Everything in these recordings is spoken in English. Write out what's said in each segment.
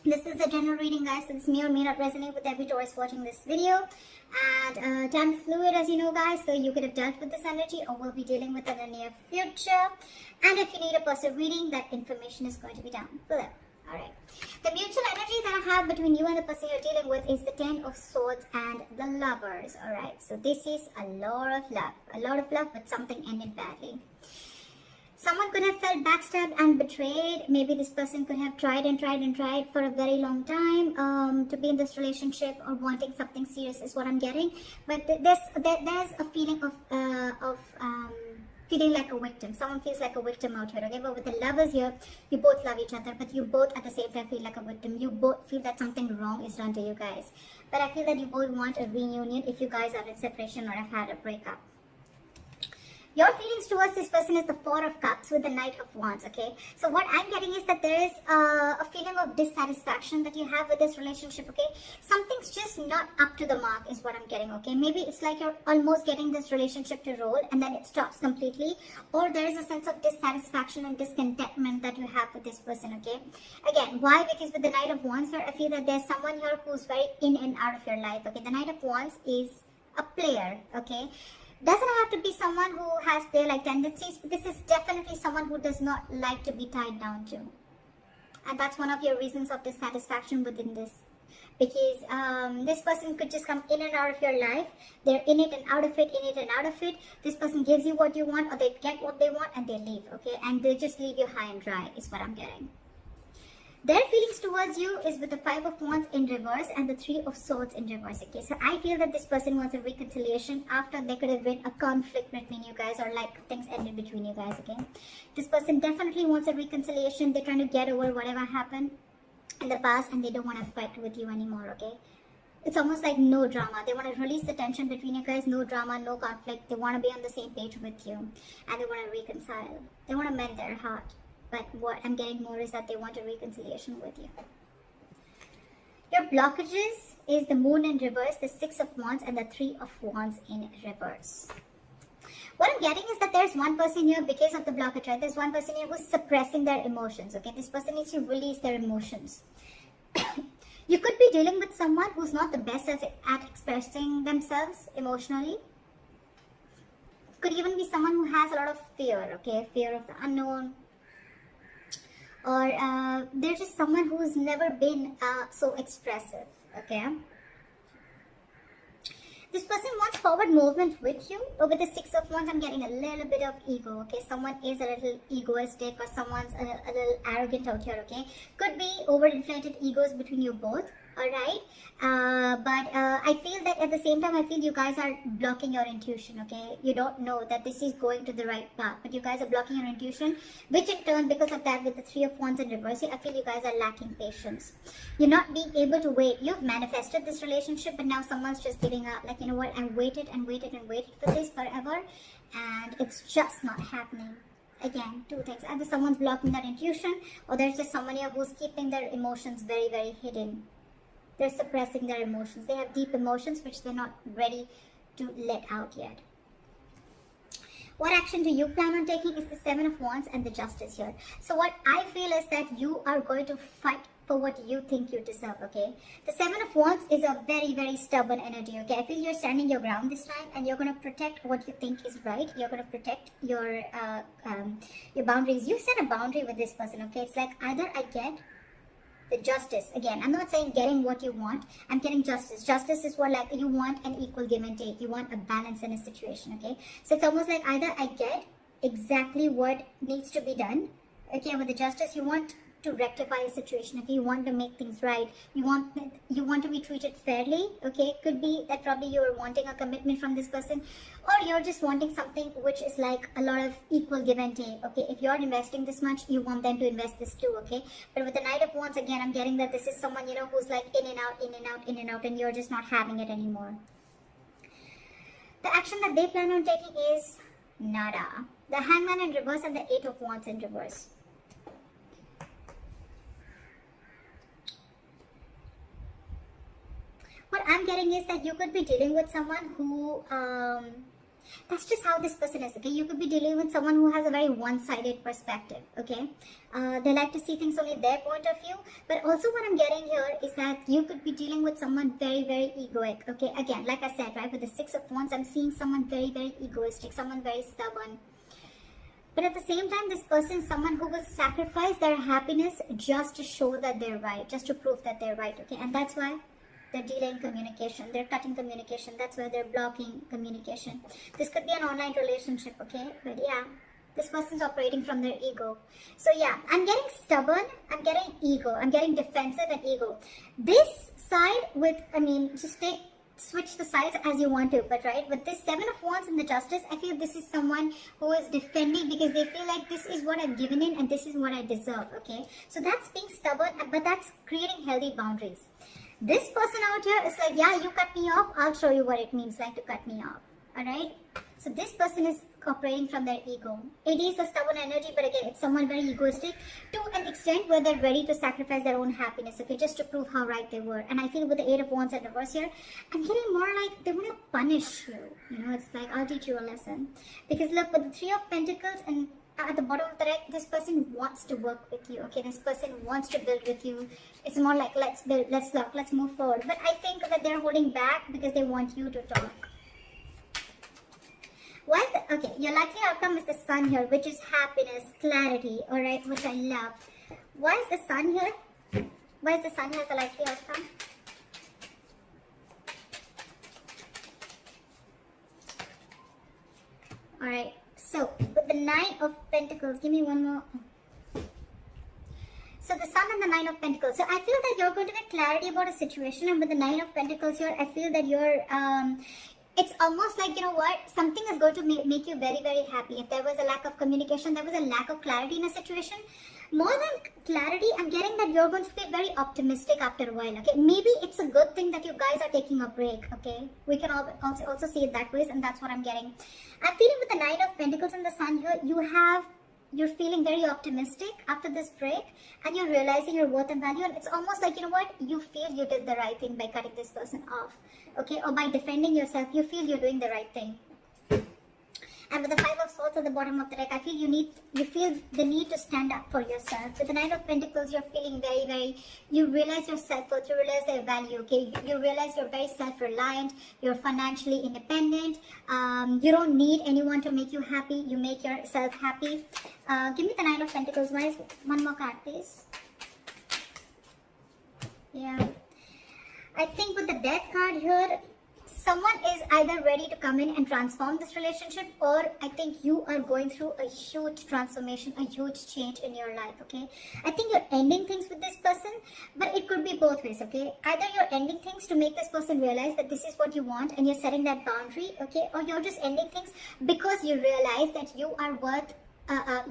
This is a general reading, guys, so this may or may not resonate with every Taurus watching this video. And time is fluid, as you know, guys, so you could have dealt with this energy or will be dealing with it in the near future. And if you need a personal reading, that information is going to be down below. Alright. The mutual energy that I have between you and the person you're dealing with is the Ten of Swords and the Lovers. Alright, so this is a lot of love, but something ended badly. Someone could have felt backstabbed and betrayed. Maybe this person could have tried for a very long time to be in this relationship or wanting something serious is what I'm getting. But there's a feeling of feeling like a victim. Someone feels like a victim out here, okay? But with the lovers here, you both love each other, but you both at the same time feel like a victim. You both feel that something wrong is done to you guys. But I feel that you both want a reunion if you guys are in separation or have had a breakup. Your feelings towards this person is the Four of Cups with the Knight of Wands, okay? So what I'm getting is that there is a feeling of dissatisfaction that you have with this relationship, okay? Something's just not up to the mark is what I'm getting, okay? Maybe it's like you're almost getting this relationship to roll and then it stops completely. Or there is a sense of dissatisfaction and discontentment that you have with this person, okay? Again, why? Because with the Knight of Wands here, I feel that there's someone here who's very in and out of your life, okay? The Knight of Wands is a player, okay? Doesn't have to be someone who has player-like tendencies, but this is definitely someone who does not like to be tied down to. And that's one of your reasons of dissatisfaction within this. Because this person could just come in and out of your life. They're in it and out of it, in it and out of it. This person gives you what you want or they get what they want and they leave, okay? And they just leave you high and dry is what I'm getting. Their feelings towards you is with the Five of Wands in reverse and the Three of Swords in reverse, okay? So I feel that this person wants a reconciliation after there could have been a conflict between you guys or like things ended between you guys, okay? This person definitely wants a reconciliation. They're trying to get over whatever happened in the past and they don't want to fight with you anymore, okay? It's almost like no drama. They want to release the tension between you guys, no drama, no conflict. They want to be on the same page with you and they want to reconcile. They want to mend their heart. But what I'm getting more is that they want a reconciliation with you. Your blockages is the Moon in reverse, the Six of Wands, and the Three of Wands in reverse. What I'm getting is that there's one person here because of the blockage, right? There's one person here who's suppressing their emotions, okay? This person needs to release their emotions. You could be dealing with someone who's not the best at expressing themselves emotionally. Could even be someone who has a lot of fear, okay? Fear of the unknown. Or they're just someone who's never been so expressive, okay? This person wants forward movement with you, but with the Six of Wands, I'm getting a little bit of ego, okay? Someone is a little egoistic or someone's a little arrogant out here, okay? Could be overinflated egos between you both, alright? But I feel that at the same time, I feel you guys are blocking your intuition, okay? You don't know that this is going to the right path, but you guys are blocking your intuition, which in turn, because of that, with the Three of Wands in reverse, I feel you guys are lacking patience. You're not being able to wait. You've manifested this relationship, but now someone's just giving up. Like, you know what? I waited and waited and waited for this forever, and it's just not happening. Again, two things. Either someone's blocking that intuition, or there's just someone here who's keeping their emotions very, very hidden. They're suppressing their emotions. They have deep emotions which they're not ready to let out yet. What action do you plan on taking is the Seven of Wands and the Justice here. So what I feel is that you are going to fight for what you think you deserve, okay? The Seven of Wands is a very, very stubborn energy, okay? I feel you're standing your ground this time and you're going to protect what you think is right. You're going to protect your boundaries. You set a boundary with this person, okay? It's like either I get the justice. Again, I'm not saying getting what you want. I'm getting justice. Justice is what, like, you want an equal give and take. You want a balance in a situation, okay? So it's almost like either I get exactly what needs to be done, okay? With the justice, you want to rectify a situation, okay? You want to make things right. You want to be treated fairly, okay? Could be that probably you're wanting a commitment from this person, or you're just wanting something which is like a lot of equal give and take, okay? If you're investing this much, you want them to invest this too, okay? But with the Knight of Wands, again, I'm getting that this is someone, you know, who's like in and out, in and out, in and out, and you're just not having it anymore. The action that they plan on taking is nada. The Hangman in reverse and the Eight of Wands in reverse. What I'm getting is that you could be dealing with someone who That's just how this person is, okay? You could be dealing with someone who has a very one-sided perspective, okay? They like to see things only their point of view. But also what I'm getting here is that you could be dealing with someone very, very egoic, okay? Again, like I said, right, with the Six of Wands, I'm seeing someone very, very egoistic, someone very stubborn. But at the same time, this person is someone who will sacrifice their happiness just to show that they're right, just to prove that they're right, okay? And that's why they're delaying communication, they're cutting communication, that's why they're blocking communication. This could be an online relationship, okay? But yeah, this person's operating from their ego. So yeah, I'm getting stubborn, I'm getting ego, I'm getting defensive and ego. This side with, just switch the sides as you want to, but right, with this Seven of Wands and the Justice, I feel this is someone who is defending because they feel like this is what I've given in and this is what I deserve, okay? So that's being stubborn, but that's creating healthy boundaries. This person out here is like, yeah, you cut me off, I'll show you what it means like to cut me off, alright? So this person is operating from their ego. It is a stubborn energy, but again, it's someone very egoistic to an extent where they're ready to sacrifice their own happiness, okay, just to prove how right they were. And I feel with the Eight of Wands and reverse here, I'm getting more like they want to punish you. You know, it's like, I'll teach you a lesson. Because look, with the Three of Pentacles and at the bottom of the deck, this person wants to work with you, okay? This person wants to build with you. It's more like, let's build, let's talk, let's move forward. But I think that they're holding back because they want you to talk. Why is the, okay, your likely outcome is the Sun here, which is happiness, clarity, alright, which I love. Why is the Sun here? Why is the Sun here the likely outcome? Alright, so with the Nine of Pentacles, give me one more. So the Sun and the Nine of Pentacles. So I feel that you're going to get clarity about a situation, and with the Nine of Pentacles here, I feel that you're, it's almost like, you know what, something is going to make you very, very happy. If there was a lack of communication, there was a lack of clarity in a situation. More than clarity, I'm getting that you're going to be very optimistic after a while, okay? Maybe it's a good thing that you guys are taking a break, okay? We can also see it that way, and that's what I'm getting. I'm feeling with the Nine of Pentacles and the Sun here, you're feeling very optimistic after this break, and you're realizing your worth and value, and it's almost like, you know what, you feel you did the right thing by cutting this person off, okay? Or by defending yourself, you feel you're doing the right thing. And with the Five of Swords at the bottom of the deck, I feel you feel the need to stand up for yourself. With the Nine of Pentacles, you're feeling very, very, you realize your self-worth, you realize their value, okay? You realize you're very self-reliant, you're financially independent, you don't need anyone to make you happy, you make yourself happy. Give me the Nine of Pentacles, one more card, please. Yeah. I think with the Death card here, someone is either ready to come in and transform this relationship, or I think you are going through a huge transformation, a huge change in your life, okay? I think you're ending things with this person, but it could be both ways, okay? Either you're ending things to make this person realize that this is what you want and you're setting that boundary, okay? Or you're just ending things because you realize that you are worth,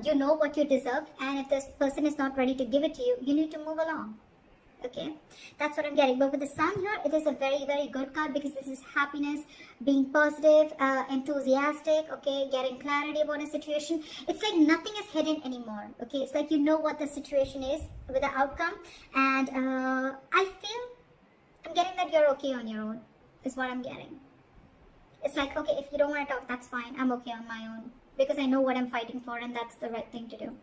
you know what you deserve, and if this person is not ready to give it to you, you need to move along. Okay, that's what I'm getting. But with the Sun here, it is a very, very good card because this is happiness, being positive, enthusiastic, okay, getting clarity about a situation. It's like nothing is hidden anymore, okay? It's like you know what the situation is with the outcome, and I feel I'm getting that you're okay on your own, is what I'm getting. It's like, okay, if you don't want to talk, that's fine. I'm okay on my own because I know what I'm fighting for, and that's the right thing to do.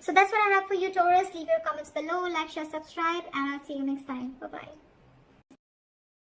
So that's what I have for you, Taurus. Leave your comments below, like, share, subscribe, and I'll see you next time. Bye-bye.